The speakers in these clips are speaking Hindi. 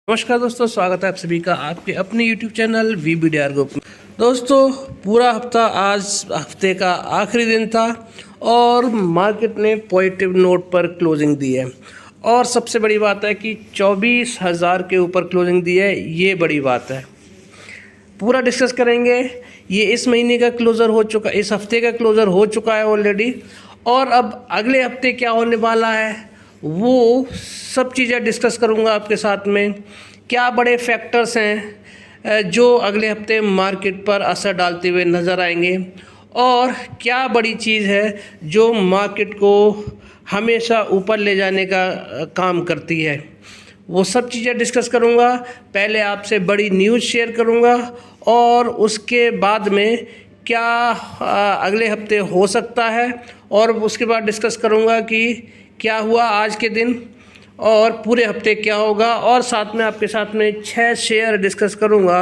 नमस्कार दोस्तों, स्वागत है आप सभी का आपके अपने YouTube चैनल VBDR ग्रुप में। दोस्तों, पूरा हफ्ता आज हफ्ते का आखिरी दिन था और मार्केट ने पॉजिटिव नोट पर क्लोजिंग दी है। और सबसे बड़ी बात है कि 24,000 के ऊपर क्लोजिंग दी है। ये बड़ी बात है, पूरा डिस्कस करेंगे। ये इस महीने का क्लोज़र हो चुका, इस हफ्ते का क्लोज़र हो चुका है ऑलरेडी, और अब अगले हफ्ते क्या होने वाला है वो सब चीज़ें डिस्कस करूंगा आपके साथ में। क्या बड़े फैक्टर्स हैं जो अगले हफ्ते मार्केट पर असर डालते हुए नज़र आएंगे, और क्या बड़ी चीज़ है जो मार्केट को हमेशा ऊपर ले जाने का काम करती है, वो सब चीज़ें डिस्कस करूँगा। पहले आपसे बड़ी न्यूज़ शेयर करूँगा और उसके बाद में क्या अगले हफ्ते हो सकता है, और उसके बाद डिस्कस करूँगा कि क्या हुआ आज के दिन और पूरे हफ्ते क्या होगा। और साथ में आपके साथ में 6 शेयर डिस्कस करूँगा,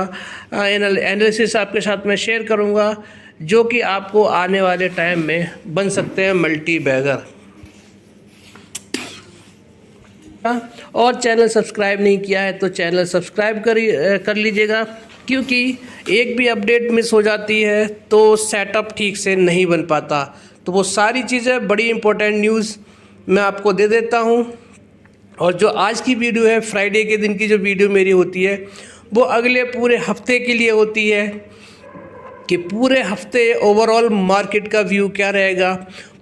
एनालिसिस आपके साथ में शेयर करूँगा जो कि आपको आने वाले टाइम में बन सकते हैं मल्टी बैगर। और चैनल सब्सक्राइब नहीं किया है तो चैनल सब्सक्राइब कर लीजिएगा, क्योंकि एक भी अपडेट मिस हो जाती है तो सेटअप ठीक से नहीं बन पाता। तो वो सारी चीज़ें, बड़ी इंपॉर्टेंट न्यूज़ मैं आपको दे देता हूँ। और जो आज की वीडियो है, फ्राइडे के दिन की जो वीडियो मेरी होती है, वो अगले पूरे हफ्ते के लिए होती है कि पूरे हफ्ते ओवरऑल मार्केट का व्यू क्या रहेगा,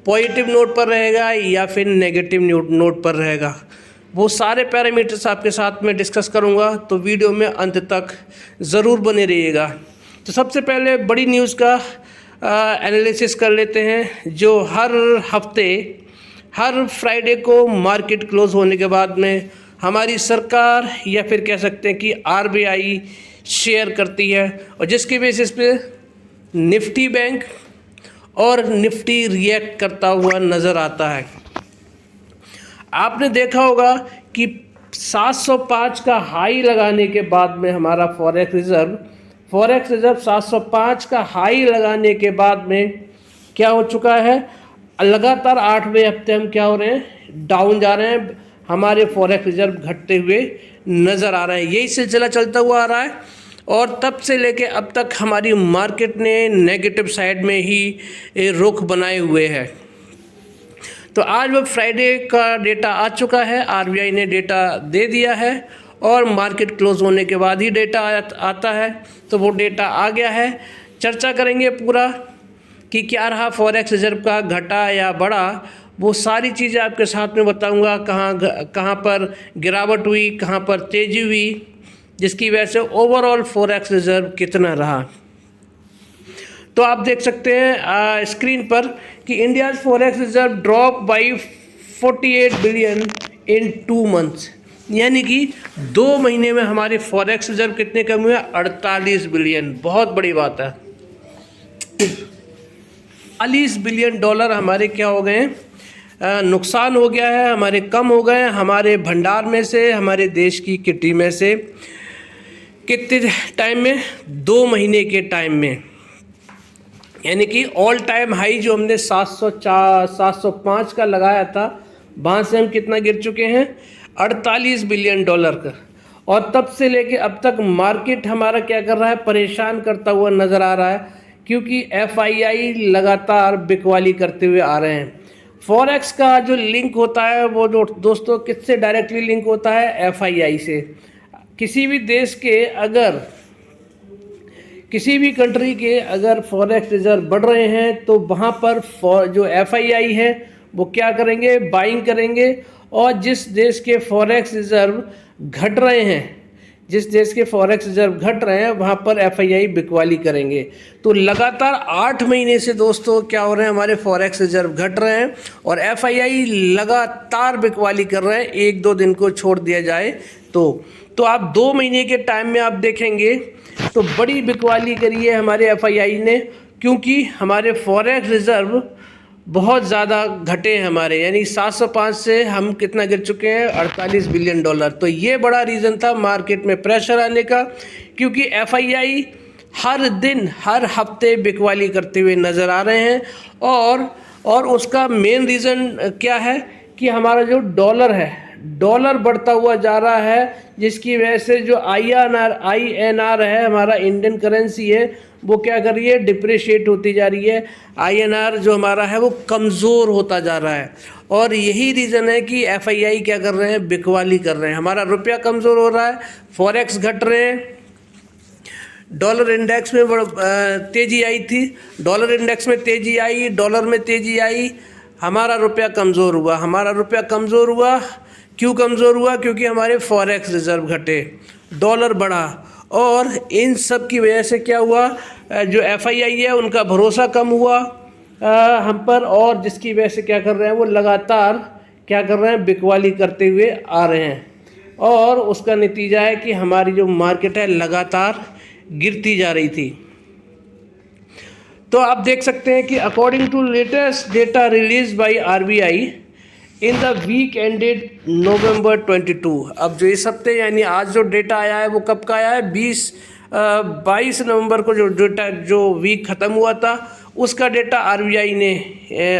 पॉजिटिव नोट पर रहेगा या फिर नेगेटिव नोट पर रहेगा। वो सारे पैरामीटर्स आपके साथ में डिस्कस करूंगा, तो वीडियो में अंत तक ज़रूर बने रहिएगा। तो सबसे पहले बड़ी न्यूज़ का एनालिसिस कर लेते हैं, जो हर हफ्ते हर फ्राइडे को मार्केट क्लोज होने के बाद में हमारी सरकार या फिर कह सकते हैं कि RBI शेयर करती है, और जिसके बेसिस पे निफ्टी बैंक और निफ्टी रिएक्ट करता हुआ नज़र आता है। आपने देखा होगा कि 705 का हाई लगाने के बाद में हमारा फॉरेक्स रिज़र्व 705 का हाई लगाने के बाद में क्या हो चुका है, लगातार 8वें हफ्ते हम क्या हो रहे हैं, डाउन जा रहे हैं। हमारे फॉरेक्स रिजर्व घटते हुए नज़र आ रहे हैं। यही सिलसिला चलता हुआ आ रहा है, और तब से लेके अब तक हमारी मार्केट ने नेगेटिव साइड में ही रुख बनाए हुए है। तो आज वो फ्राइडे का डेटा आ चुका है, RBI ने डेटा दे दिया है, और मार्केट क्लोज होने के बाद ही डेटा आता है। तो वो डेटा आ गया है, चर्चा करेंगे पूरा कि क्या रहा फॉरेक्स रिजर्व का, घटा या बढ़ा। वो सारी चीज़ें आपके साथ में बताऊंगा, कहाँ पर गिरावट हुई, कहाँ पर तेज़ी हुई, जिसकी वजह से ओवरऑल फॉरेक्स रिजर्व कितना रहा। तो आप देख सकते हैं स्क्रीन पर कि India forex reserve drop by 48 billion in 2 months, यानी कि 2 महीने में हमारे फॉरेक्स रिजर्व कितने कम हुए, 48 बिलियन। बहुत बड़ी बात है। 40 बिलियन डॉलर हमारे क्या हो गए हैं, नुकसान हो गया है, हमारे कम हो गए हैं, हमारे भंडार में से, हमारे देश की किटी में से। कितने टाइम में, 2 महीने के टाइम में, यानी कि ऑल टाइम हाई जो हमने 705 का लगाया था, वहाँ से हम कितना गिर चुके हैं, 48 बिलियन डॉलर का। और तब से लेके अब तक मार्केट हमारा क्या कर रहा है, परेशान करता हुआ नज़र आ रहा है, क्योंकि FII लगातार बिकवाली करते हुए आ रहे हैं। फॉरेक्स का जो लिंक होता है वो दोस्तों किससे डायरेक्टली लिंक होता है, FII से। किसी भी देश के अगर, किसी भी कंट्री के अगर फॉरेक्स रिजर्व बढ़ रहे हैं तो वहाँ पर जो FII है वो क्या करेंगे, बाइंग करेंगे। और जिस देश के फॉरेक्स रिजर्व घट रहे हैं, जिस देश के फॉरेक्स रिजर्व घट रहे हैं, वहाँ पर FII बिकवाली करेंगे। तो लगातार 8 महीने से दोस्तों क्या हो रहे हैं, हमारे फॉरेक्स रिजर्व घट रहे हैं और FII लगातार बिकवाली कर रहे हैं, 1-2 दिन को छोड़ दिया जाए तो आप 2 महीने के टाइम में आप देखेंगे तो बड़ी बिकवाली करी है हमारे FII ने, क्योंकि हमारे फॉरेक्स रिजर्व बहुत ज़्यादा घटे हैं हमारे, यानी 705 से हम कितना गिर चुके हैं, 48 बिलियन डॉलर। तो ये बड़ा रीज़न था मार्केट में प्रेशर आने का, क्योंकि FII हर दिन हर हफ्ते बिकवाली करते हुए नज़र आ रहे हैं। और उसका मेन रीज़न क्या है कि हमारा जो डॉलर है, डॉलर बढ़ता हुआ जा रहा है, जिसकी वजह से जो INR है, हमारा इंडियन करेंसी है, वो क्या कर रही है, डिप्रिशिएट होती जा रही है। INR जो हमारा है वो कमज़ोर होता जा रहा है, और यही रीज़न है कि FII क्या कर रहे हैं, बिकवाली कर रहे हैं। हमारा रुपया कमज़ोर हो रहा है, फॉरेक्स घट रहे हैं। डॉलर इंडेक्स में तेज़ी आई थी, डॉलर इंडेक्स में तेज़ी आई, डॉलर में तेज़ी आई, हमारा रुपया कमज़ोर हुआ। हमारा रुपया कमज़ोर हुआ, क्यों कमज़ोर हुआ? क्योंकि हमारे फॉरेक्स रिज़र्व घटे, डॉलर बढ़ा, और इन सब की वजह से क्या हुआ, जो FII है उनका भरोसा कम हुआ हम पर, और जिसकी वजह से क्या कर रहे हैं, वो लगातार क्या कर रहे हैं, बिकवाली करते हुए आ रहे हैं, और उसका नतीजा है कि हमारी जो मार्केट है लगातार गिरती जा रही थी। तो आप देख सकते हैं कि according to latest data release by RBI in the week ended November 22, अब जो इस हफ्ते यानी आज जो डेटा आया है वो कब का आया है, 22 नवंबर को जो डेटा, जो वीक ख़त्म हुआ था उसका डेटा RBI ने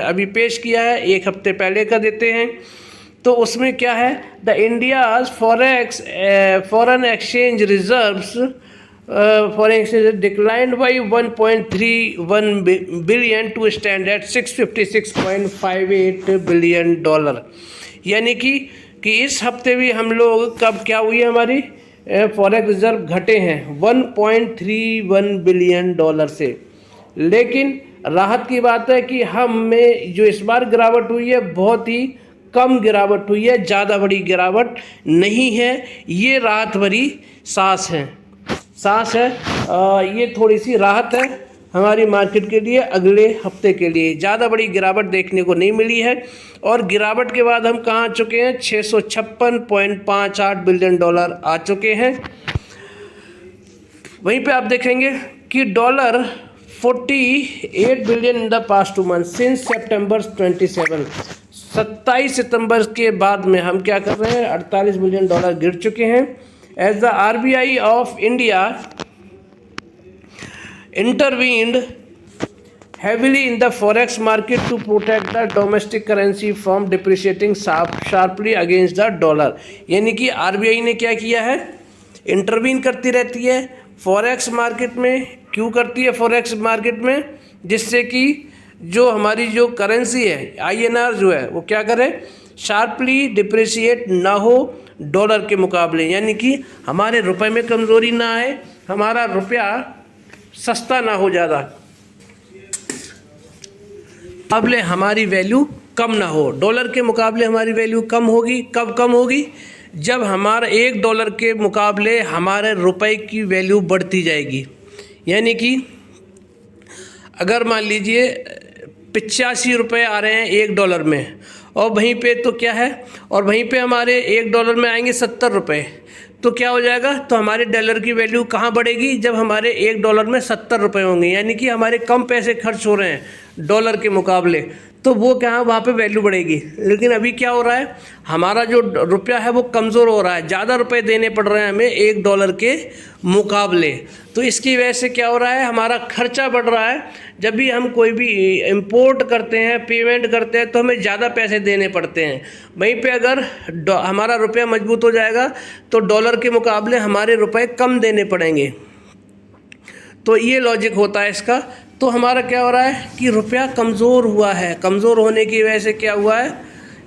अभी पेश किया है, एक हफ्ते पहले का देते हैं। तो उसमें क्या है, the India's foreign exchange reserves foreign exchange declined by 1.31 billion to stand at 656.58 billion dollar. यानी कि इस हफ्ते भी हम लोग कब क्या हुई है, हमारी फॉरेक्स रिजर्व घटे हैं 1.31 बिलियन डॉलर से। लेकिन राहत की बात है कि हम में जो इस बार गिरावट हुई है बहुत ही कम गिरावट हुई है, ज़्यादा बड़ी गिरावट नहीं है। ये राहत भरी सांस है, ये थोड़ी सी राहत है हमारी मार्केट के लिए अगले हफ्ते के लिए। ज़्यादा बड़ी गिरावट देखने को नहीं मिली है, और गिरावट के बाद हम कहाँ आ चुके हैं, 656.58 बिलियन डॉलर आ चुके हैं। वहीं पे आप देखेंगे कि dollar 48 billion in the past 2 month since September 27, 27 सितंबर के बाद में हम क्या कर रहे हैं, 48 बिलियन डॉलर गिर चुके हैं। As the RBI of India intervened heavily in the forex market to protect the domestic currency from depreciating sharply against the dollar, यानी कि RBI ने क्या किया है, इंटरवीन करती रहती है फॉरेक्स मार्केट में। क्यों करती है फॉरेक्स मार्केट में? जिससे कि जो हमारी जो करेंसी है INR जो है वो क्या करे, शार्पली डिप्रिशिएट ना हो डॉलर के मुकाबले, यानी कि हमारे रुपए में कमज़ोरी ना आए, हमारा रुपया सस्ता ना हो ज़्यादा, मुकाबले हमारी वैल्यू कम ना हो। डॉलर के मुकाबले हमारी वैल्यू कम होगी, कब कम होगी, जब हमारा $1 के मुकाबले हमारे रुपए की वैल्यू बढ़ती जाएगी। यानी कि अगर मान लीजिए 85 रुपये आ रहे हैं $1 में, और वहीं पे तो क्या है, और वहीं पे हमारे $1 में आएंगे 70 रुपये, तो क्या हो जाएगा, तो हमारे डॉलर की वैल्यू कहाँ बढ़ेगी, जब हमारे $1 में 70 रुपये होंगे, यानी कि हमारे कम पैसे खर्च हो रहे हैं डॉलर के मुकाबले, तो वो क्या है, वहाँ पे वैल्यू बढ़ेगी। लेकिन अभी क्या हो रहा है, हमारा जो रुपया है वो कमज़ोर हो रहा है, ज़्यादा रुपए देने पड़ रहे हैं हमें $1 के मुकाबले। तो इसकी वजह से क्या हो रहा है, हमारा खर्चा बढ़ रहा है। जब भी हम कोई भी इंपोर्ट करते हैं, पेमेंट करते हैं, तो हमें ज़्यादा पैसे देने पड़ते हैं। वहीं पे अगर हमारा रुपया मजबूत हो जाएगा तो डॉलर के मुकाबले हमारे रुपए कम देने पड़ेंगे। तो ये लॉजिक होता है इसका। तो हमारा क्या हो रहा है कि रुपया कमज़ोर हुआ है। कमज़ोर होने की वजह से क्या हुआ है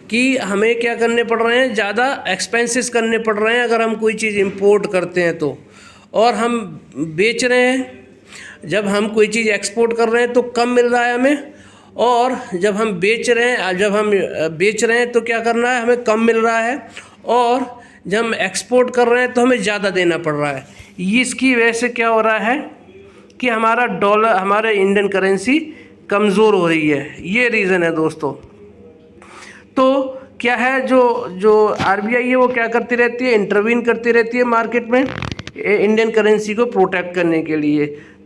कि हमें क्या करने पड़ रहे हैं, ज़्यादा एक्सपेंसेस करने पड़ रहे हैं अगर हम कोई चीज़ इंपोर्ट करते हैं तो, और हम बेच रहे हैं, जब हम कोई चीज़ एक्सपोर्ट कर रहे हैं तो कम मिल रहा है हमें, और जब हम बेच रहे हैं तो क्या करना है, हमें कम मिल रहा है, और जब हम एक्सपोर्ट कर रहे हैं तो हमें ज़्यादा देना पड़ रहा है। इसकी वजह से क्या हो रहा है कि हमारे इंडियन करेंसी कमज़ोर हो रही है। ये रीज़न है दोस्तों। तो क्या है, जो RBI है वो क्या करती रहती है, इंटरवीन करती रहती है मार्केट में इंडियन करेंसी को प्रोटेक्ट करने के लिए।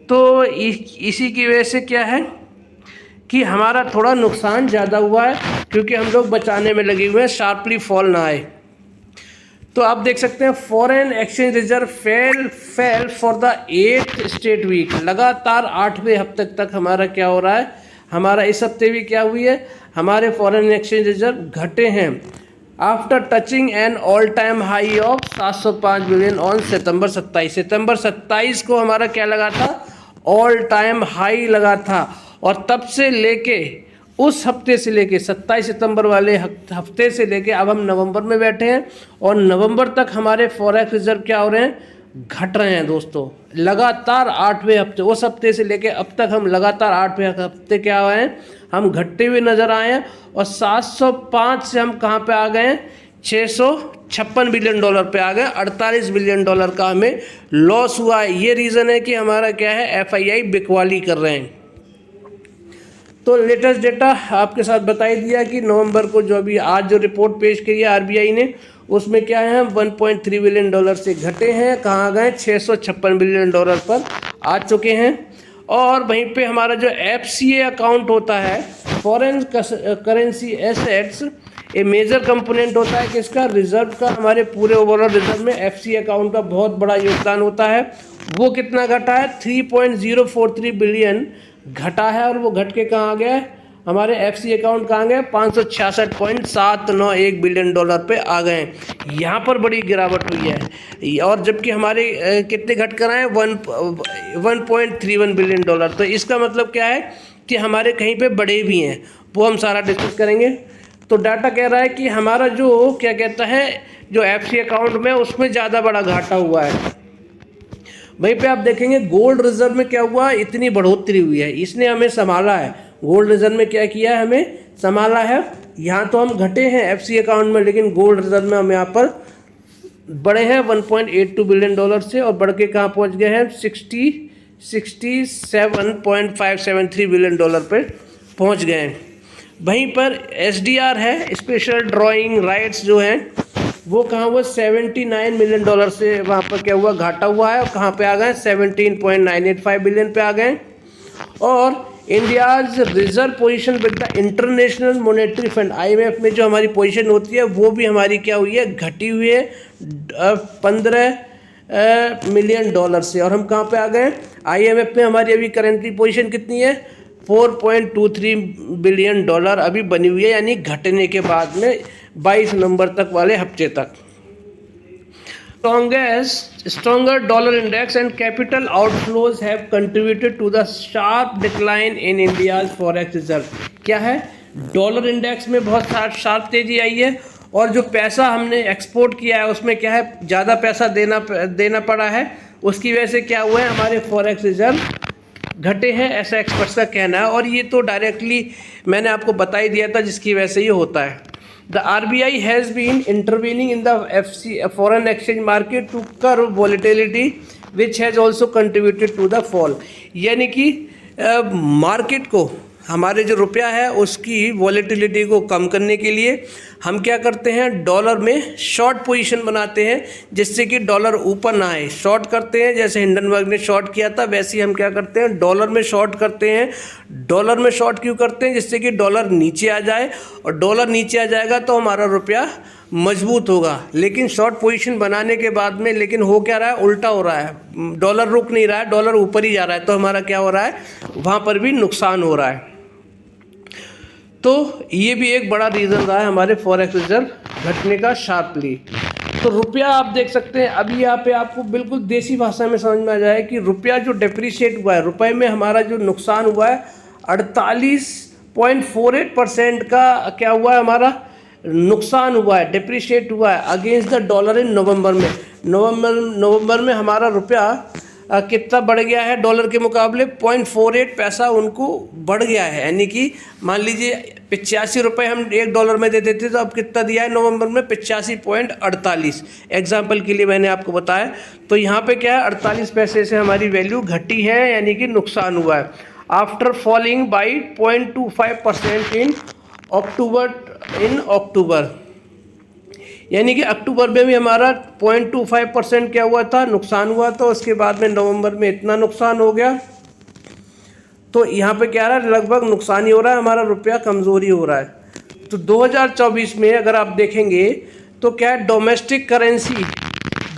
तो इसी की वजह से क्या है कि हमारा थोड़ा नुकसान ज़्यादा हुआ है, क्योंकि हम लोग बचाने में लगे हुए हैं शार्पली फॉल ना आए। तो आप देख सकते हैं foreign exchange reserve fell for the 8th straight week, लगातार 8वें हफ्ते तक हमारा क्या हो रहा है, हमारा इस हफ्ते भी क्या हुई है, हमारे फॉरेन एक्सचेंज रिजर्व घटे हैं after touching an all time high of 705 billion on सितंबर 27 को हमारा क्या लगा था, ऑल टाइम हाई लगा था। और तब से लेके उस हफ्ते से लेके 27 सितंबर वाले हफ्ते से लेके अब हम नवंबर में बैठे हैं और नवंबर तक हमारे फॉरेक्स रिजर्व क्या हो रहे हैं, घट रहे हैं दोस्तों। लगातार 8वें हफ्ते, उस हफ्ते से लेके अब तक हम लगातार 8वें हफ्ते क्या हुए हैं, हम घटते हुए नजर आए हैं। और 705 से हम कहाँ पे आ गए हैं, 656 बिलियन डॉलर पे आ गए। 48 बिलियन डॉलर का हमें लॉस हुआ है। ये रीज़न है कि हमारा क्या है, FII बिकवाली कर रहे हैं। तो लेटेस्ट डेटा आपके साथ बता ही दिया कि नवंबर को जो अभी आज जो रिपोर्ट पेश की है RBI ने, उसमें क्या है, 1.3 बिलियन डॉलर से घटे हैं, कहाँ गए, 656 बिलियन डॉलर पर आ चुके हैं। और वहीं पे हमारा जो FCA अकाउंट होता है, फॉरेन करेंसी एसेट्स, ए मेजर कंपोनेंट होता है किसका, रिजर्व का। हमारे पूरे ओवरऑल रिजर्व में FCA अकाउंट का बहुत बड़ा योगदान होता है। वो कितना घटा है, 3.043 बिलियन घटा है। और वो घट के कहाँ आ गया है, हमारे FCA अकाउंट कहाँ गए, 566.791 बिलियन डॉलर पे आ गए। यहाँ पर बड़ी गिरावट हुई है। और जबकि हमारे कितने घट कर आए, 1.31 बिलियन डॉलर। तो इसका मतलब क्या है कि हमारे कहीं पे बड़े भी हैं, वो हम सारा डिस्कस करेंगे। तो डाटा कह रहा है कि हमारा जो क्या कहता है, जो FCA अकाउंट में उसमें ज़्यादा बड़ा घाटा हुआ है। वहीं पे आप देखेंगे गोल्ड रिजर्व में क्या हुआ, इतनी बढ़ोतरी हुई है, इसने हमें संभाला है। गोल्ड रिजर्व में क्या किया है, हमें संभाला है। यहाँ तो हम घटे हैं FCA अकाउंट में, लेकिन गोल्ड रिजर्व में हम यहाँ पर बढ़े हैं 1.82 बिलियन डॉलर से, और बढ़ के कहाँ पहुँच गए हैं, 67.573 बिलियन डॉलर पर पहुँच गए हैं। वहीं पर SDR है, स्पेशल ड्राइंग राइट्स जो हैं, वो कहाँ हुआ, 79 मिलियन डॉलर से वहाँ पर क्या हुआ, घाटा हुआ है। और कहाँ पे आ गए, 17.985 बिलियन पे आ गए। और India's reserve position with the international monetary fund, IMF में जो हमारी पोजीशन होती है, वो भी हमारी क्या हुई है, घटी हुई है 15 मिलियन डॉलर से। और हम कहाँ पे आ गए, IMF में हमारी अभी करेंटली पोजीशन कितनी है, 4.23 बिलियन डॉलर अभी बनी हुई है, यानी घटने के बाद में 22 नवंबर तक वाले हफ्ते तक। Stronger dollar index and capital outflows have contributed to the sharp decline in India's forex reserve। क्या है, डॉलर इंडेक्स में बहुत शार्प तेजी आई है, और जो पैसा हमने एक्सपोर्ट किया है उसमें क्या है, ज़्यादा पैसा देना पड़ा है। उसकी वजह से क्या हुआ है, हमारे फॉरेक्स रिजर्व घटे हैं, ऐसा एक्सपर्ट्स का कहना है। और ये तो डायरेक्टली मैंने आपको बता ही दिया था, जिसकी वजह से ये होता है। The RBI has been intervening in the foreign exchange market to curb volatility, which has also contributed to the fall। यानी कि मार्केट को, हमारे जो रुपया है उसकी वॉलेटिलिटी को कम करने के लिए हम क्या करते हैं, डॉलर में शॉर्ट पोजीशन बनाते हैं, जिससे कि डॉलर ऊपर ना आए। शॉर्ट करते हैं, जैसे हिंडनबर्ग ने शॉर्ट किया था, वैसे ही हम क्या करते हैं, डॉलर में शॉर्ट करते हैं। डॉलर में शॉर्ट क्यों करते हैं, जिससे कि डॉलर नीचे आ जाए, और डॉलर नीचे आ जाएगा तो हमारा रुपया मजबूत होगा। लेकिन शॉर्ट पोजीशन बनाने के बाद में लेकिन हो क्या रहा है, उल्टा हो रहा है, डॉलर रुक नहीं रहा है, डॉलर ऊपर ही जा रहा है। तो हमारा क्या हो रहा है, वहाँ पर भी नुकसान हो रहा है। तो ये भी एक बड़ा रीज़न रहा है हमारे फॉरेक्स रिजर्व घटने का शार्पली। तो रुपया आप देख सकते हैं, अभी यहाँ पे आपको बिल्कुल देसी भाषा में समझ में आ जाए कि रुपया जो डेप्रिशिएट हुआ है, रुपए में हमारा जो नुकसान हुआ है 48.48% का क्या हुआ है, हमारा नुकसान हुआ है, डेप्रिशिएट हुआ है अगेंस्ट द डॉलर इन नवंबर में। नवंबर में हमारा रुपया कितना बढ़ गया है, डॉलर के मुकाबले 0.48 पैसा उनको बढ़ गया है। यानी कि मान लीजिए 85 रुपये हम $1 में देते थे, तो अब कितना दिया है नवंबर में, 85.48। एग्जाम्पल के लिए मैंने आपको बताया। तो यहाँ पे क्या है, 48 पैसे से हमारी वैल्यू घटी है, यानी कि नुकसान हुआ है। आफ्टर फॉलिंग बाई 0.25% इन अक्टूबर, यानी कि अक्टूबर में भी हमारा 0.25% क्या हुआ था, नुकसान हुआ था। उसके बाद में नवंबर में इतना नुकसान हो गया। तो यहाँ पे क्या रहा है, लगभग नुकसान ही हो रहा है, हमारा रुपया कमज़ोरी हो रहा है। तो 2024 में अगर आप देखेंगे तो क्या है, डोमेस्टिक करेंसी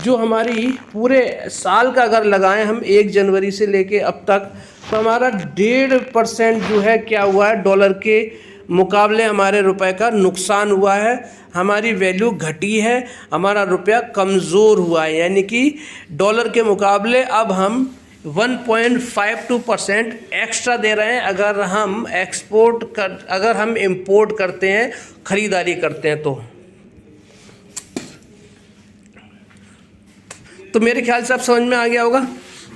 जो हमारी पूरे साल का अगर लगाएं हम 1 जनवरी से लेके अब तक, तो हमारा 1.5% जो है क्या हुआ है, डॉलर के मुकाबले हमारे रुपए का नुकसान हुआ है, हमारी वैल्यू घटी है, हमारा रुपया कमज़ोर हुआ है। यानी कि डॉलर के मुकाबले अब हम 1.52% एक्स्ट्रा दे रहे हैं अगर हम अगर हम इंपोर्ट करते हैं, ख़रीदारी करते हैं तो मेरे ख्याल से आप समझ में आ गया होगा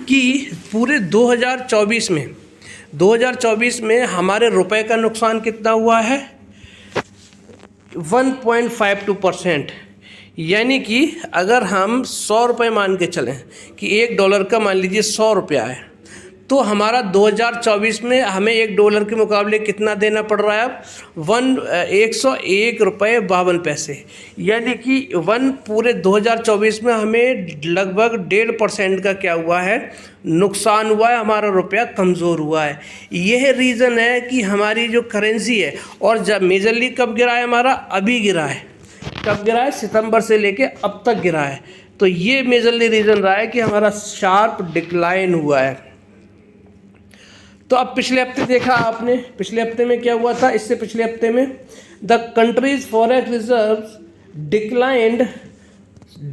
कि पूरे 2024 में हमारे रुपए का नुकसान कितना हुआ है, 1.52%। यानी कि अगर हम 100 रुपये मान के चलें कि $1 का मान लीजिए 100 रुपया है, तो हमारा 2024 में हमें $1 के मुकाबले कितना देना पड़ रहा है अब, 101 रुपये 52 पैसे। यानी कि पूरे 2024 में हमें लगभग 1.5% का क्या हुआ है, नुकसान हुआ है, हमारा रुपया कमज़ोर हुआ है। यह रीज़न है कि हमारी जो करेंसी है, और जब मेजरली कब गिरा है हमारा, अभी गिरा है। कब गिरा है, सितंबर से लेके अब तक गिरा है। तो ये मेजरली रीज़न रहा है कि हमारा शार्प डिक्लाइन हुआ है। तो अब पिछले हफ्ते देखा आपने, पिछले हफ्ते में क्या हुआ था, इससे पिछले हफ्ते में the countries forex reserves declined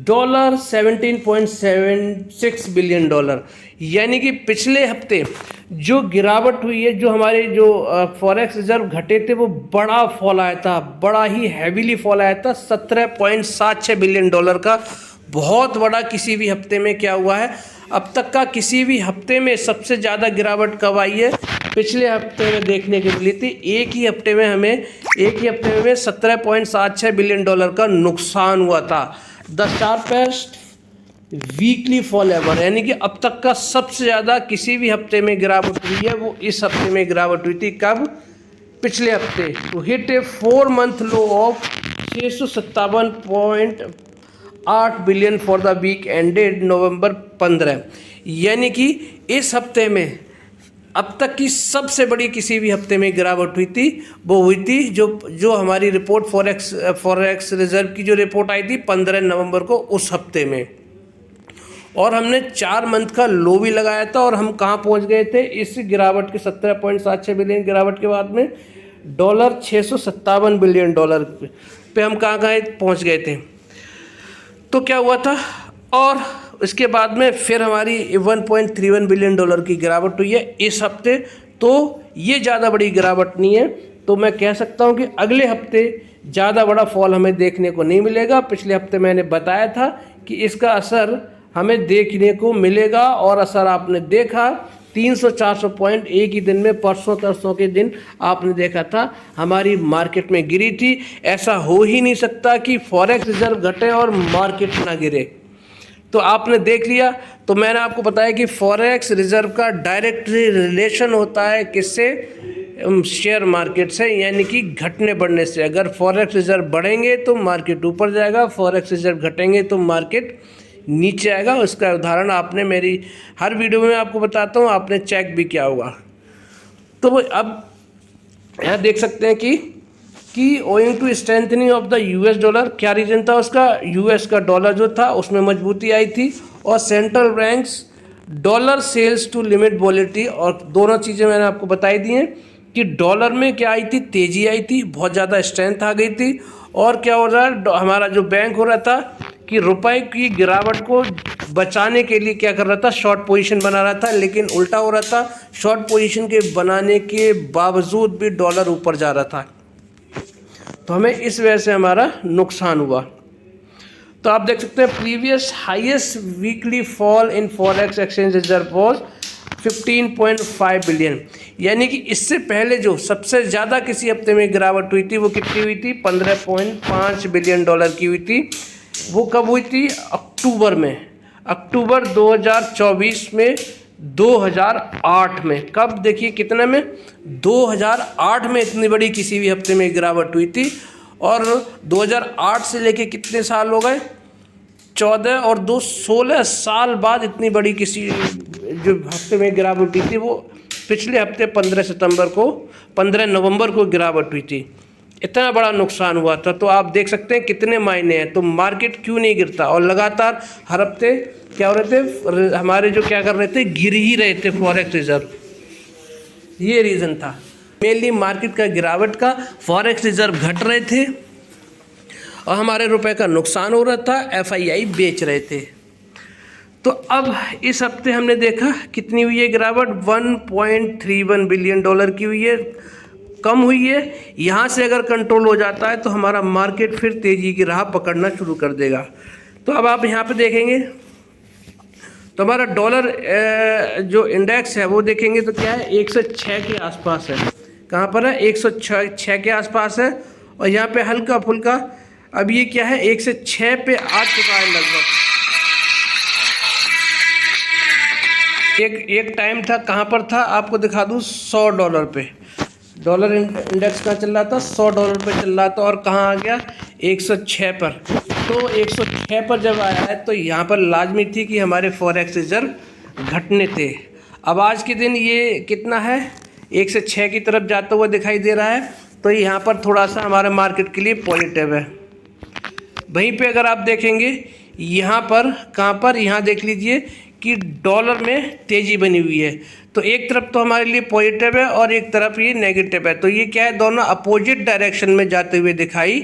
$17.76 billion. यानी कि पिछले हफ्ते जो गिरावट हुई है, जो हमारे जो फॉरेक्स रिजर्व घटे थे, वो बड़ा फॉल आया था, बड़ा ही हैवीली फॉल आया था, $17.76 बिलियन का। बहुत बड़ा किसी भी हफ्ते में क्या हुआ है, अब तक का किसी भी हफ्ते में सबसे ज़्यादा गिरावट कब आई है, पिछले हफ्ते में देखने को मिली थी। एक ही हफ्ते में हमें $17.76 बिलियन का नुकसान हुआ था। The sharpest weekly fall ever, यानी कि अब तक का सबसे ज़्यादा किसी भी हफ्ते में गिरावट हुई है, वो इस हफ्ते में गिरावट हुई थी। कब, पिछले हफ्ते। तो hit a 4 month low of 657.8 billion for the week ended November 15। यानी कि इस हफ्ते में अब तक की सबसे बड़ी किसी भी हफ्ते में गिरावट हुई थी, वो हुई थी जो हमारी रिपोर्ट फॉरेक्स रिजर्व की जो रिपोर्ट आई थी 15 नवंबर को, उस हफ्ते में। और हमने 4 मंथ का लो भी लगाया था, और हम कहाँ पहुँच गए थे इस गिरावट के 17.76 बिलियन गिरावट के बाद में $657 बिलियन पे हम कहाँ पहुँच गए थे। तो क्या हुआ था, और इसके बाद में फिर हमारी $1.31 बिलियन की गिरावट हुई है इस हफ्ते। तो ये ज़्यादा बड़ी गिरावट नहीं है, तो मैं कह सकता हूँ कि अगले हफ्ते ज़्यादा बड़ा फॉल हमें देखने को नहीं मिलेगा। पिछले हफ्ते मैंने बताया था कि इसका असर हमें देखने को मिलेगा, और असर आपने देखा। 300-400 पॉइंट एक ही दिन में, परसों तरसों के दिन आपने देखा था हमारी मार्केट में गिरी थी। ऐसा हो ही नहीं सकता कि फॉरेक्स रिजर्व घटे और मार्केट ना गिरे। तो आपने देख लिया। तो मैंने आपको बताया कि फॉरेक्स रिजर्व का डायरेक्ट रिलेशन होता है किससे, शेयर मार्केट से, यानी कि घटने बढ़ने से। अगर फॉरेक्स रिजर्व बढ़ेंगे तो मार्केट ऊपर जाएगा, फॉरेक्स रिजर्व घटेंगे तो मार्केट नीचे आएगा। उसका उदाहरण आपने मेरी हर वीडियो में आपको बताता हूँ, आपने चेक भी किया होगा। तो अब यहाँ देख सकते हैं कि owing to strengthening of the US dollar, क्या रीजन था उसका, यूएस का डॉलर जो था उसमें मजबूती आई थी, और central banks dollar sales to limit volatility. और दोनों चीज़ें मैंने आपको बताई दी हैं कि डॉलर में क्या आई थी, तेज़ी आई थी, बहुत ज़्यादा स्ट्रेंथ आ गई थी। और क्या हो रहा है, हमारा जो बैंक हो रहा था कि रुपए की गिरावट को बचाने के लिए क्या कर रहा था, शॉर्ट पोजीशन बना रहा था। लेकिन उल्टा हो रहा था, शॉर्ट पोजीशन के बनाने के बावजूद भी डॉलर ऊपर जा रहा था। तो हमें इस वजह से हमारा नुकसान हुआ। तो आप देख सकते हैं previous highest weekly fall in forex exchange reserve was 15.5 billion. यानी कि इससे पहले जो सबसे ज़्यादा किसी हफ्ते में गिरावट हुई थी वो कितनी हुई थी, $15.5 बिलियन की हुई थी। वो कब हुई थी, अक्टूबर में, अक्टूबर 2024 में, 2008 में। कब, देखिए कितने में, 2008 में इतनी बड़ी किसी भी हफ्ते में गिरावट हुई थी। और 2008 से लेके कितने साल हो गए, 14 और 2 16 साल बाद इतनी बड़ी किसी जो हफ्ते में गिरावट हुई थी वो पिछले हफ्ते 15 नवंबर को गिरावट हुई थी। इतना बड़ा नुकसान हुआ था। तो आप देख सकते हैं कितने मायने हैं। तो मार्केट क्यों नहीं गिरता, और लगातार हर हफ्ते क्या हो रहे थे, हमारे जो क्या कर रहे थे, गिर ही रहे थे फॉरेक्स रिजर्व। ये रीज़न था। मेनली मार्केट का गिरावट का, फॉरेक्स रिजर्व घट रहे थे और हमारे रुपए का नुकसान हो रहा था, एफआईआई बेच रहे थे। तो अब इस हफ्ते हमने देखा कितनी हुई है गिरावट, 1.31 बिलियन डॉलर की हुई है, कम हुई है। यहाँ से अगर कंट्रोल हो जाता है तो हमारा मार्केट फिर तेज़ी की राह पकड़ना शुरू कर देगा। तो अब आप यहाँ पे देखेंगे तो हमारा डॉलर जो इंडेक्स है वो देखेंगे तो क्या है, 106 के आसपास है। कहाँ पर है, 106 के आसपास है। और यहाँ पे हल्का फुल्का अब ये क्या है, 106 पे आ चुका है लगभग। एक टाइम था, कहाँ पर था आपको दिखा दूँ, $100 पे डॉलर इंडेक्स कहाँ चल रहा था, $100 पे चल रहा था और कहाँ आ गया, 106 पर। तो 106 पर जब आया है तो यहाँ पर लाजमी थी कि हमारे फॉरेक्स रिजर्व घटने थे। अब आज के दिन ये कितना है, 106 की तरफ जाता हुआ दिखाई दे रहा है। तो यहाँ पर थोड़ा सा हमारे मार्केट के लिए पॉजिटिव है। वहीं पे अगर आप देखेंगे यहाँ पर, कहाँ पर, यहाँ देख लीजिए कि डॉलर में तेज़ी बनी हुई है। तो एक तरफ तो हमारे लिए पॉजिटिव है और एक तरफ ये नेगेटिव है। तो ये क्या है, दोनों अपोजिट डायरेक्शन में जाते हुए दिखाई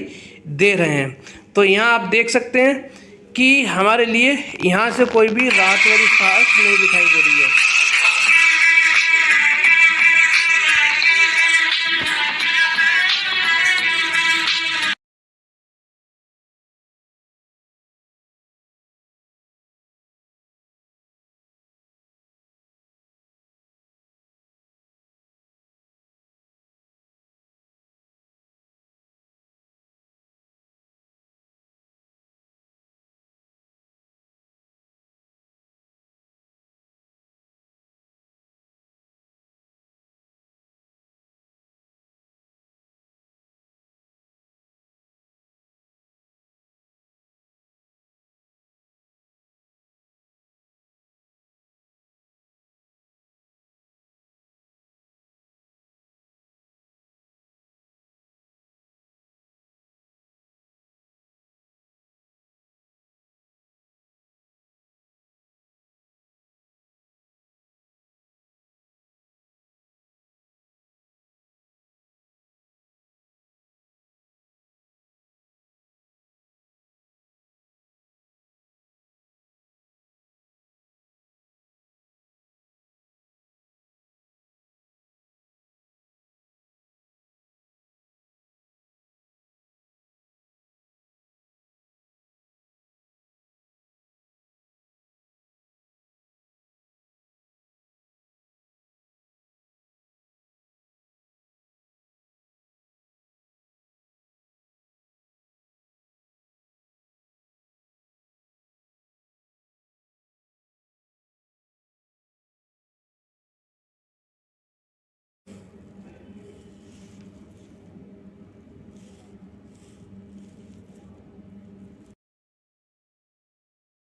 दे रहे हैं। तो यहाँ आप देख सकते हैं कि हमारे लिए यहाँ से कोई भी राहत वाली खास नहीं दिखाई दे रही है।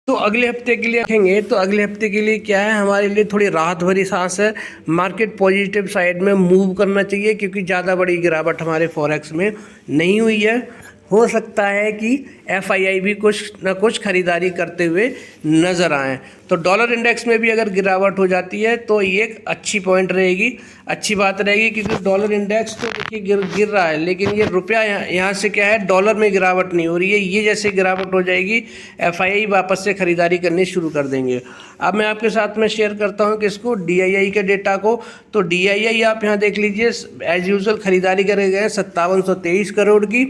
तो अगले हफ्ते के लिए रखेंगे तो अगले हफ्ते के लिए क्या है, हमारे लिए थोड़ी राहत भरी सांस है। मार्केट पॉजिटिव साइड में मूव करना चाहिए क्योंकि ज़्यादा बड़ी गिरावट हमारे फॉरेक्स में नहीं हुई है। हो सकता है कि एफआईआई भी कुछ न कुछ खरीदारी करते हुए नज़र आए। तो डॉलर इंडेक्स में भी अगर गिरावट हो जाती है तो ये एक अच्छी पॉइंट रहेगी, अच्छी बात रहेगी, क्योंकि डॉलर इंडेक्स तो देखिए गिर रहा है, लेकिन ये रुपया यहाँ से क्या है, डॉलर में गिरावट नहीं हो रही है। ये जैसे गिरावट हो जाएगी, एफआईआई वापस से खरीदारी करनी शुरू कर देंगे। अब मैं आपके साथ में शेयर करता हूँ किसको, डीआईआई के डेटा को। तो डीआईआई आप यहाँ देख लीजिए, एज यूजुअल खरीदारी करे गए 5723 करोड़ की।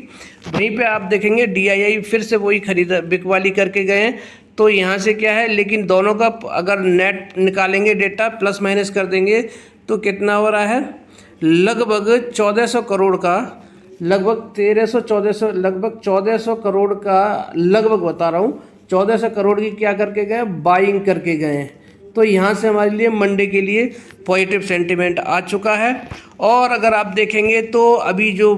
वहीं पे आप देखेंगे डीआईआई फिर से वही बिकवाली करके गए हैं। तो यहाँ से क्या है, लेकिन दोनों का अगर नेट निकालेंगे डेटा, प्लस माइनस कर देंगे तो कितना हो रहा है, लगभग 1400 करोड़ का, लगभग 1300-1400, लगभग 1400 करोड़ का, लगभग बता रहा हूँ 1400 करोड़ की क्या करके गए, बाइंग करके गए हैं। तो यहाँ से हमारे लिए मंडे के लिए पॉजिटिव सेंटिमेंट आ चुका है। और अगर आप देखेंगे तो अभी जो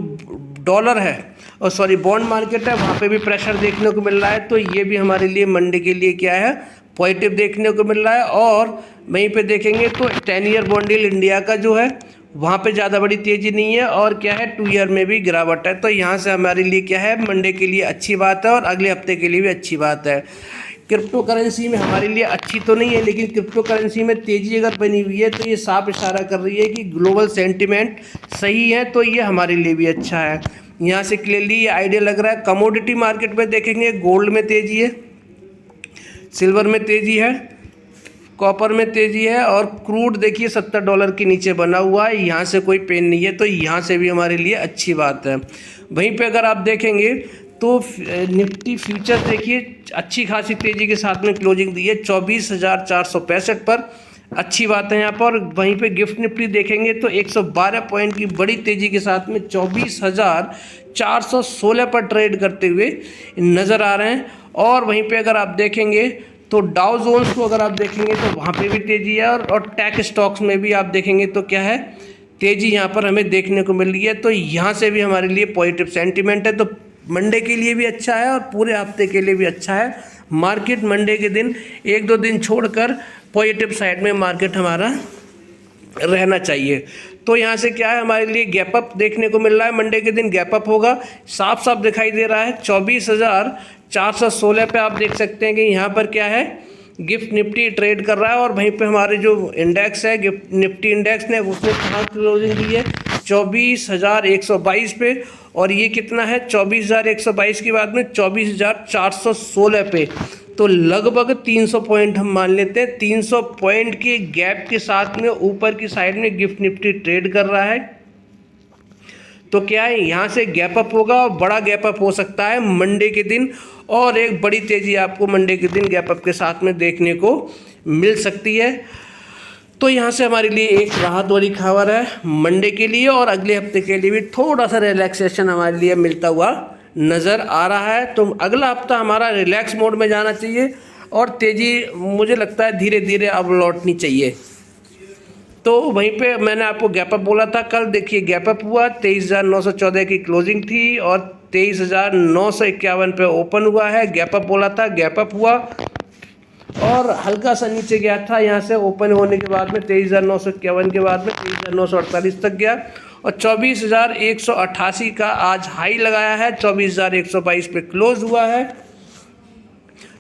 डॉलर है और सॉरी बॉन्ड मार्केट है, वहाँ पे भी प्रेशर देखने को मिल रहा है। तो ये भी हमारे लिए मंडे के लिए क्या है, पॉजिटिव देखने को मिल रहा है। और वहीं पे देखेंगे तो 10 ईयर बॉन्ड यील्ड इंडिया का जो है वहाँ पे ज़्यादा बड़ी तेज़ी नहीं है, और क्या है 2 ईयर में भी गिरावट है। तो यहाँ से हमारे लिए क्या है, मंडे के लिए अच्छी बात है और अगले हफ्ते के लिए भी अच्छी बात है। क्रिप्टो करेंसी में हमारे लिए अच्छी तो नहीं है, लेकिन क्रिप्टो करेंसी में तेज़ी अगर बनी हुई है तो ये साफ इशारा कर रही है कि ग्लोबल सेंटिमेंट सही है, तो ये हमारे लिए भी अच्छा है। यहाँ से क्लियरली ये आइडिया लग रहा है। कमोडिटी मार्केट में देखेंगे, गोल्ड में तेज़ी है, सिल्वर में तेज़ी है, कॉपर में तेज़ी है, और क्रूड देखिए $70 के नीचे बना हुआ है, यहाँ से कोई पेन नहीं है, तो यहाँ से भी हमारे लिए अच्छी बात है। वहीं पे अगर आप देखेंगे तो निफ्टी फ्यूचर देखिए अच्छी खासी तेज़ी के साथ में क्लोजिंग दी है 24,465 पर, अच्छी बात है यहाँ पर। वहीं पे गिफ्ट निफ्टी देखेंगे तो 112 पॉइंट की बड़ी तेज़ी के साथ में 24,416 पर ट्रेड करते हुए नज़र आ रहे हैं। और वहीं पे अगर आप देखेंगे तो डाउ जोन्स को अगर आप देखेंगे तो वहाँ पे भी तेज़ी है, और टेक स्टॉक्स में भी आप देखेंगे तो क्या है, तेज़ी यहाँ पर हमें देखने को मिल रही है। तो यहाँ से भी हमारे लिए पॉजिटिव सेंटीमेंट है, तो मंडे के लिए भी अच्छा है और पूरे हफ्ते के लिए भी अच्छा है। मार्केट मंडे के दिन 1-2 दिन छोड़कर पॉजिटिव साइड में मार्केट हमारा रहना चाहिए। तो यहाँ से क्या है, हमारे लिए गैप अप देखने को मिल रहा है, मंडे के दिन गैप अप होगा, साफ साफ दिखाई दे रहा है। 24,416 पे आप देख सकते हैं कि यहाँ पर क्या है, गिफ्ट निफ्टी ट्रेड कर रहा है, और वहीं पे हमारे जो इंडेक्स है गिफ्ट निफ्टी इंडेक्स ने उसने कहाँ क्लोजिंग दी है 24,122 पे, और ये कितना है 24,122 के बाद में 24,416 पे, तो लगभग 300 पॉइंट हम मान लेते हैं। 300 पॉइंट के गैप के साथ में ऊपर की साइड में गिफ्ट निफ्टी ट्रेड कर रहा है। तो क्या है, यहाँ से गैप अप होगा और बड़ा गैप अप हो सकता है मंडे के दिन, और एक बड़ी तेज़ी आपको मंडे के दिन गैप अप के साथ में देखने को मिल सकती है। तो यहाँ से हमारे लिए एक राहत वाली खबर है मंडे के लिए, और अगले हफ्ते के लिए भी थोड़ा सा रिलैक्सेशन हमारे लिए मिलता हुआ नज़र आ रहा है। तो अगला हफ्ता हमारा रिलैक्स मोड में जाना चाहिए, और तेज़ी मुझे लगता है धीरे धीरे अब लौटनी चाहिए। तो वहीं पे मैंने आपको गैप अप बोला था, कल देखिए गैप अप हुआ, 23,914 की क्लोजिंग थी और 23,951 पे ओपन हुआ है। गैप अप बोला था, गैप अप हुआ और हल्का सा नीचे गया था, यहाँ से ओपन होने के बाद में 23,951 के बाद में 23,948 तक गया, और 24,188 का आज हाई लगाया है, 24,122 पे क्लोज हुआ है,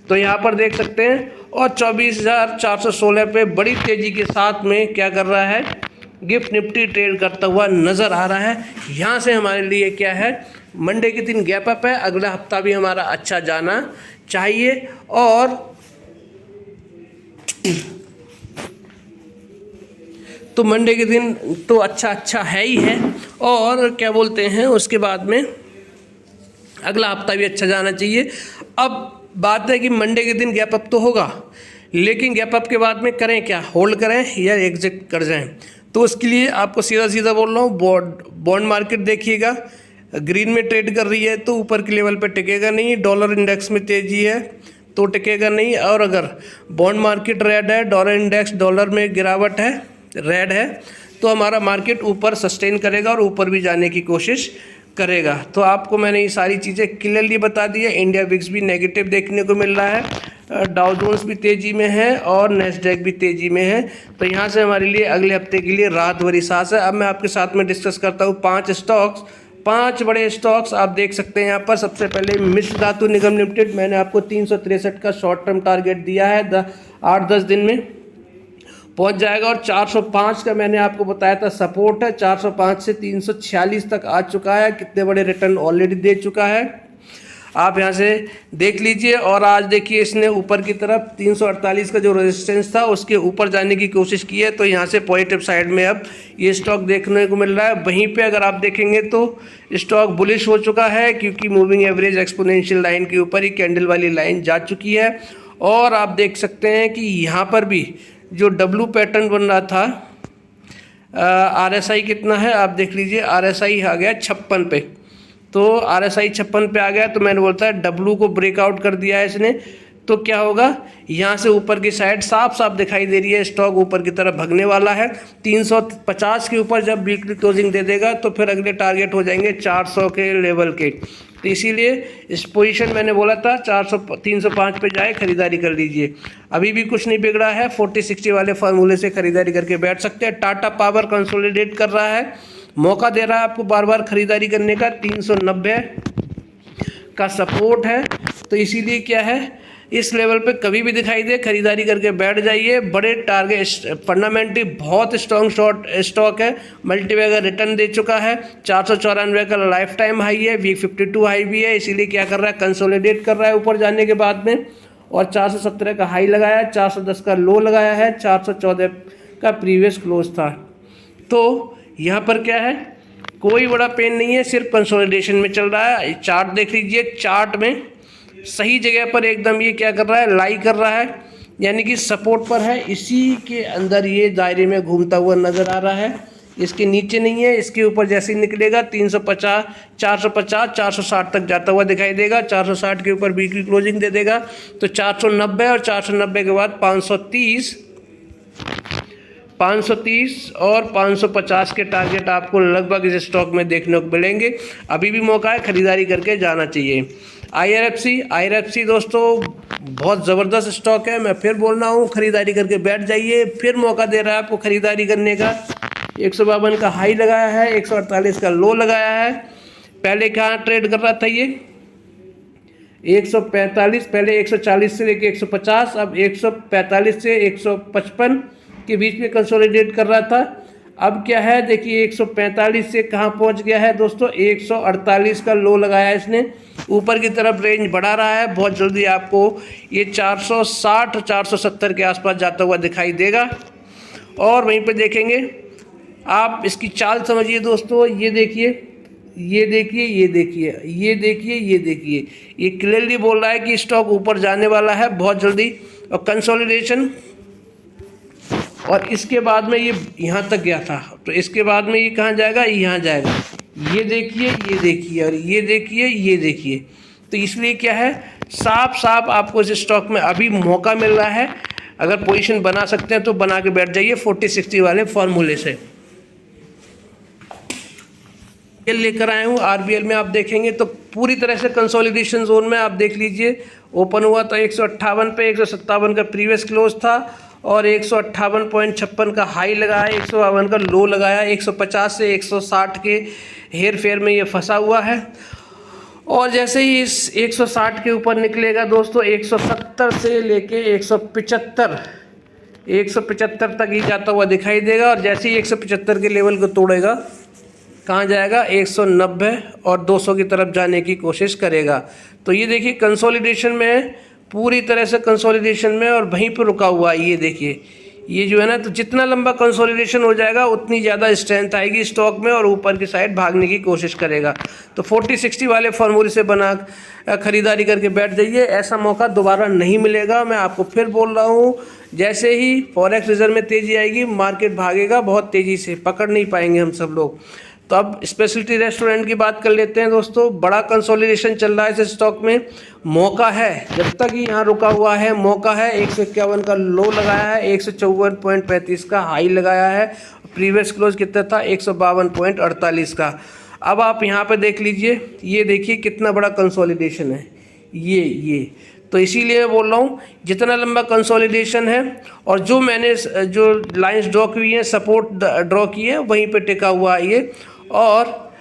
तो यहाँ पर देख सकते हैं। और 24,416 पे बड़ी तेज़ी के साथ में क्या कर रहा है, गिफ्ट निफ्टी ट्रेड करता हुआ नज़र आ रहा है। यहाँ से हमारे लिए क्या है, मंडे के दिन गैप अप है, अगला हफ्ता भी हमारा अच्छा जाना चाहिए। और तो मंडे के दिन तो अच्छा है ही है, और क्या बोलते हैं उसके बाद में अगला हफ्ता भी अच्छा जाना चाहिए। अब बात है कि मंडे के दिन गैप अप तो होगा, लेकिन गैप अप के बाद में करें क्या, होल्ड करें या एग्जिट कर जाएं। तो उसके लिए आपको सीधा बोल रहा हूँ, बॉन्ड मार्केट देखिएगा, ग्रीन में ट्रेड कर रही है तो ऊपर के लेवल पे टिकेगा नहीं, डॉलर इंडेक्स में तेज़ी है तो टिकेगा नहीं, और अगर बॉन्ड मार्केट रेड है, डॉलर इंडेक्स डॉलर में गिरावट है, रेड है, तो हमारा मार्केट ऊपर सस्टेन करेगा और ऊपर भी जाने की कोशिश करेगा। तो आपको मैंने ये सारी चीज़ें क्लियरली बता दी है। इंडिया विक्स भी नेगेटिव देखने को मिल रहा है, डाउ जोन्स भी तेज़ी में है और नेस्डैक भी तेज़ी में है। तो यहाँ से हमारे लिए अगले हफ्ते के लिए राहत भरी सांस है। अब मैं आपके साथ में डिस्कस करता हूँ 5 बड़े स्टॉक्स आप देख सकते हैं यहाँ पर। सबसे पहले मिश्र धातु निगम लिमिटेड, मैंने आपको 363 का शॉर्ट टर्म टारगेट दिया है, 8-10 दिन में पहुंच जाएगा, और 405 का मैंने आपको बताया था सपोर्ट है, 405 से 346 तक आ चुका है, कितने बड़े रिटर्न ऑलरेडी दे चुका है आप यहाँ से देख लीजिए। और आज देखिए इसने ऊपर की तरफ 348 का जो रेजिस्टेंस था उसके ऊपर जाने की कोशिश की है, तो यहाँ से पॉजिटिव साइड में अब ये स्टॉक देखने को मिल रहा है। वहीं पे अगर आप देखेंगे तो स्टॉक बुलिश हो चुका है, क्योंकि मूविंग एवरेज एक्सपोनेंशियल लाइन के ऊपर ही कैंडल वाली लाइन जा चुकी है। और आप देख सकते हैं कि यहाँ पर भी जो डब्लू पैटर्न बन रहा था, RSI कितना है आप देख लीजिए, RSI आ गया 56 पे, तो RSI 56 पे आ गया, तो मैंने बोलता है डब्लू को ब्रेकआउट कर दिया है इसने, तो क्या होगा, यहाँ से ऊपर की साइड साफ दिखाई दे रही है, स्टॉक ऊपर की तरफ भगने वाला है। 350 के ऊपर जब वीकली क्लोजिंग दे देगा तो फिर अगले टारगेट हो जाएंगे 400 के लेवल के, तो इसीलिए इस पोजीशन मैंने बोला था 305 पे जाए, खरीदारी कर लीजिए। अभी भी कुछ नहीं बिगड़ा है, 40-60 वाले फार्मूले से खरीदारी करके बैठ सकते हैं। टाटा पावर कंसोलिडेट कर रहा है, मौका दे रहा है आपको बार बार खरीदारी करने का, 390 का सपोर्ट है, तो इसीलिए क्या है इस लेवल पे कभी भी दिखाई दे खरीदारी करके बैठ जाइए। बड़े टारगेट फंडामेंटली बहुत स्ट्रॉन्ग शॉर्ट स्टॉक है। मल्टीबैगर रिटर्न दे चुका है, 494 का लाइफ टाइम हाई है, वीक 52 हाई भी है। इसीलिए क्या कर रहा है, कंसोलिडेट कर रहा है ऊपर जाने के बाद में, और 417 का हाई लगाया है, 410 का लो लगाया है, 414 का प्रीवियस क्लोज था। तो यहाँ पर क्या है, कोई बड़ा पेन नहीं है, सिर्फ कंसोलिडेशन में चल रहा है। चार्ट देख लीजिए, चार्ट में सही जगह पर एकदम ये क्या कर रहा है, लाई कर रहा है, यानी कि सपोर्ट पर है। इसी के अंदर ये दायरे में घूमता हुआ नज़र आ रहा है, इसके नीचे नहीं है। इसके ऊपर जैसे ही निकलेगा 350, 450, 460 तक जाता हुआ दिखाई देगा। 460 के ऊपर वीकली क्लोजिंग दे देगा तो 490, और 490 के बाद 530 और 550 के टारगेट आपको लगभग इस स्टॉक में देखने को मिलेंगे। अभी भी मौका है, खरीदारी करके जाना चाहिए। IRFC दोस्तों बहुत ज़बरदस्त स्टॉक है, मैं फिर बोल रहा हूँ, खरीदारी करके बैठ जाइए। फिर मौका दे रहा है आपको खरीदारी करने का। 152 का हाई लगाया है, 148 का लो लगाया है। पहले कहाँ ट्रेड कर रहा था ये, 145, पहले 140 से लेके 150, अब 145 से 155 के बीच में कंसोलिडेट कर रहा था। अब क्या है देखिए, 145 से कहाँ पहुँच गया है दोस्तों, 148 का लो लगाया है इसने, ऊपर की तरफ रेंज बढ़ा रहा है। बहुत जल्दी आपको ये 460, 470 के आसपास जाता हुआ दिखाई देगा। और वहीं पे देखेंगे आप, इसकी चाल समझिए दोस्तों, ये देखिए, ये देखिए, ये देखिए, ये देखिए, ये देखिए, ये क्लियरली बोल रहा है कि स्टॉक ऊपर जाने वाला है बहुत जल्दी। और कंसोलिडेशन, और इसके बाद में ये यहाँ तक गया था, तो इसके बाद में ये कहाँ जाएगा, यहाँ जाएगा। ये देखिए, ये देखिए, और ये देखिए, ये देखिए। तो इसलिए क्या है, साफ साफ आपको इस स्टॉक में अभी मौका मिल रहा है। अगर पोजीशन बना सकते हैं तो बना के बैठ जाइए 40-60 वाले फॉर्मूले से। ये लेकर आए हूँ RBL में, आप देखेंगे तो पूरी तरह से कंसोलिडेशन जोन में। आप देख लीजिए, ओपन हुआ तो 158 पे, 157 का प्रीवियस क्लोज था, और 158.56 का हाई लगाया, 152 का लो लगाया, 150 से 160 के हेर फेर में ये फंसा हुआ है। और जैसे ही इस 160 के ऊपर निकलेगा दोस्तों, 170 से लेके 175 तक ही जाता हुआ दिखाई देगा। और जैसे ही 175 के लेवल को तोड़ेगा, कहाँ जाएगा, 190 और 200 की तरफ जाने की कोशिश करेगा। तो ये देखिए कंसोलिडेशन में, पूरी तरह से कंसोलिडेशन में, और वहीं पर रुका हुआ है। ये देखिए, ये जो है ना, तो जितना लंबा कंसोलिडेशन हो जाएगा उतनी ज़्यादा स्ट्रेंथ आएगी स्टॉक में, और ऊपर की साइड भागने की कोशिश करेगा। तो 40-60 वाले फॉर्मूले से बना खरीदारी करके बैठ जाइए, ऐसा मौका दोबारा नहीं मिलेगा। मैं आपको फिर बोल रहा हूँ, जैसे ही फॉरेक्स रिजर्व में तेज़ी आएगी, मार्केट भागेगा बहुत तेज़ी से, पकड़ नहीं पाएंगे हम सब लोग। तो अब स्पेशलिटी रेस्टोरेंट की बात कर लेते हैं दोस्तों। बड़ा कंसोलिडेशन चल रहा है इस स्टॉक में, मौका है, जब तक ही यहाँ रुका हुआ है मौका है। 151 का लो लगाया है, 154.35 का हाई लगाया है, प्रीवियस क्लोज कितना था, 152.48 का। अब आप यहाँ पे देख लीजिए, ये देखिए कितना बड़ा कंसोलिडेशन है ये। तो इसीलिए मैं बोल रहा हूँ, जितना लंबा कंसोलिडेशन है, और जो मैंने जो लाइंस ड्रॉ की हैं, सपोर्ट ड्रॉ की है, वहीं पे टिका हुआ है ये। और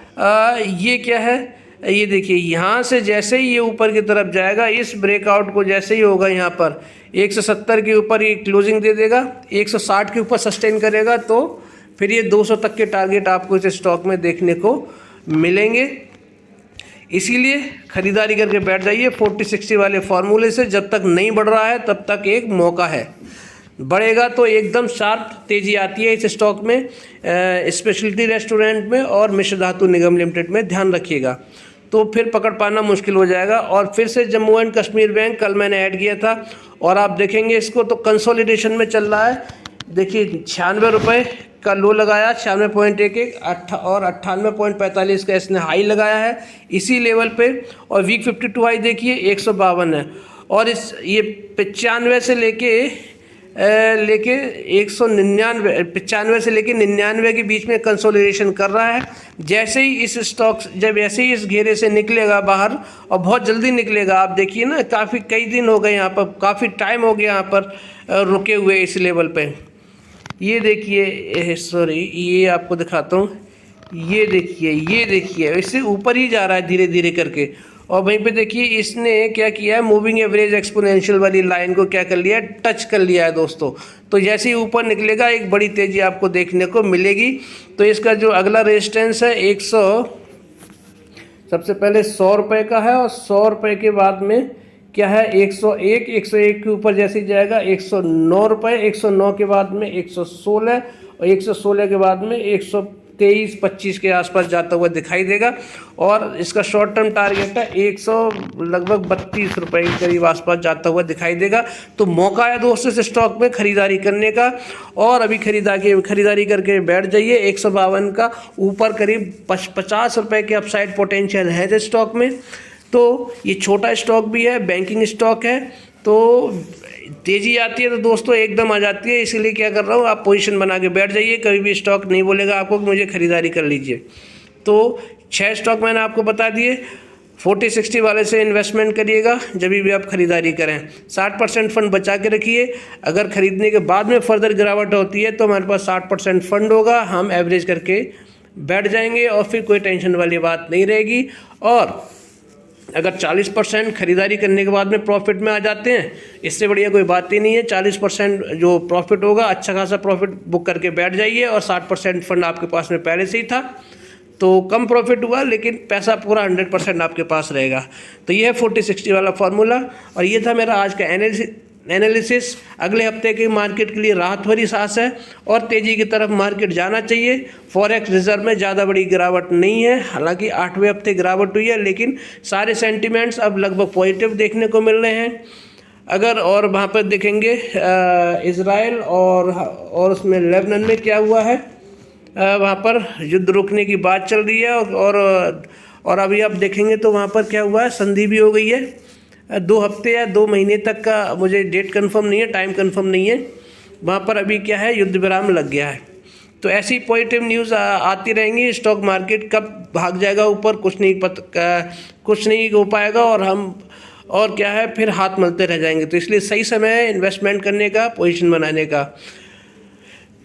ये क्या है, ये देखिए, यहाँ से जैसे ही ये ऊपर की तरफ जाएगा, इस ब्रेकआउट को जैसे ही होगा, यहाँ पर 170 के ऊपर ये क्लोजिंग दे देगा, 160 के ऊपर सस्टेन करेगा, तो फिर ये 200 तक के टारगेट आपको इस स्टॉक में देखने को मिलेंगे। इसीलिए खरीदारी करके बैठ जाइए 40-60 वाले फॉर्मूले से। जब तक नहीं बढ़ रहा है तब तक एक मौका है, बढ़ेगा तो एकदम शार्प तेज़ी आती है इस स्टॉक में, स्पेशलिटी रेस्टोरेंट में और मिश्र धातु निगम लिमिटेड में, ध्यान रखिएगा। तो फिर पकड़ पाना मुश्किल हो जाएगा। और फिर से जम्मू एंड कश्मीर बैंक कल मैंने ऐड किया था, और आप देखेंगे इसको तो कंसोलिडेशन में चल रहा है। देखिए 96 रुपये का लो लगाया, 96.11 और 98.45 का इसने हाई लगाया है इसी लेवल पे। और वीक 52 हाई देखिए 152 है, और इस ये 95 से लेके 95 से लेके 99 के बीच में कंसोलिडेशन कर रहा है। जैसे ही इस स्टॉक, जब ऐसे ही इस घेरे से निकलेगा बाहर, और बहुत जल्दी निकलेगा, आप देखिए ना, काफ़ी कई दिन हो गए यहाँ पर, काफ़ी टाइम हो गया यहाँ पर रुके हुए इस लेवल पे। ये देखिए, सॉरी, ये आपको दिखाता हूँ, ये देखिए, इससे ऊपर ही जा रहा है धीरे धीरे करके, और वहीं पे देखिए इसने क्या किया है, मूविंग एवरेज एक्सपोनेंशियल वाली लाइन को क्या कर लिया है, टच कर लिया है दोस्तों। तो जैसे ही ऊपर निकलेगा एक बड़ी तेज़ी आपको देखने को मिलेगी। तो इसका जो अगला रेजिस्टेंस है 100, सबसे पहले 100 रुपये का है, और 100 रुपये के बाद में क्या है 101, 101 के ऊपर जैसे ही जाएगा 109 रुपये, 109 के बाद में 116, और 116 के बाद में 123-25 के आसपास जाता हुआ दिखाई देगा। और इसका शॉर्ट टर्म टारगेट है 100 लगभग 32 रुपये के करीब आसपास जाता हुआ दिखाई देगा। तो मौका है दोस्तों इस स्टॉक में खरीदारी करने का, और अभी खरीदारी करके बैठ जाइए। 152 का ऊपर करीब 50 रुपये के अपसाइड पोटेंशियल है इस स्टॉक में। तो ये छोटा स्टॉक भी है, बैंकिंग स्टॉक है, तो तेज़ी आती है तो दोस्तों एकदम आ जाती है। इसीलिए क्या कर रहा हूँ, आप पोजीशन बना के बैठ जाइए, कभी भी स्टॉक नहीं बोलेगा आपको कि मुझे खरीदारी कर लीजिए। तो 6 स्टॉक मैंने आपको बता दिए। 40-60 वाले से इन्वेस्टमेंट करिएगा जब भी आप खरीदारी करें। 60% फंड बचा के रखिए, अगर खरीदने के बाद में फर्दर गिरावट होती है तो हमारे पास 60% फंड होगा, हम एवरेज करके बैठ जाएंगे और फिर कोई टेंशन वाली बात नहीं रहेगी। और अगर 40% खरीदारी करने के बाद में प्रॉफिट में आ जाते हैं, इससे बढ़िया कोई बात ही नहीं है। 40% जो प्रॉफिट होगा, अच्छा खासा प्रॉफिट बुक करके बैठ जाइए, और 60% फंड आपके पास में पहले से ही था, तो कम प्रॉफिट हुआ लेकिन पैसा पूरा 100% आपके पास रहेगा। तो ये है 40-60 वाला फार्मूला, और ये था मेरा आज का एनालिसिस। अगले हफ्ते की मार्केट के लिए राहत भरी सांस है, और तेज़ी की तरफ मार्केट जाना चाहिए। फॉरेक्स रिजर्व में ज़्यादा बड़ी गिरावट नहीं है, हालांकि 8वें हफ्ते गिरावट हुई है, लेकिन सारे सेंटिमेंट्स अब लगभग पॉजिटिव देखने को मिल रहे हैं। अगर और वहाँ पर देखेंगे इज़राइल और उसमें लेबनान में क्या हुआ है, वहाँ पर युद्ध रुकने की बात चल रही है, और अभी आप देखेंगे तो वहाँ पर क्या हुआ है, संधि भी हो गई है। 2 हफ्ते या 2 महीने तक का मुझे डेट कंफर्म नहीं है, टाइम कंफर्म नहीं है, वहाँ पर अभी क्या है, युद्ध विराम लग गया है। तो ऐसी पॉजिटिव न्यूज़ आती रहेंगी। स्टॉक मार्केट कब भाग जाएगा ऊपर कुछ नहीं हो पाएगा, और क्या है, फिर हाथ मलते रह जाएंगे। तो इसलिए सही समय है इन्वेस्टमेंट करने का, पोजीशन बनाने का।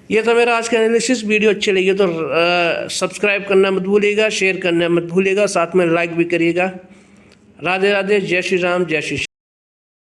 ये था मेरा आज का एनालिसिस। वीडियो अच्छी लगी तो सब्सक्राइब करना मत भूलिएगा, शेयर करना मत भूलिएगा, साथ में लाइक भी करिएगा। राधे राधे, जय श्री राम, जय श्री।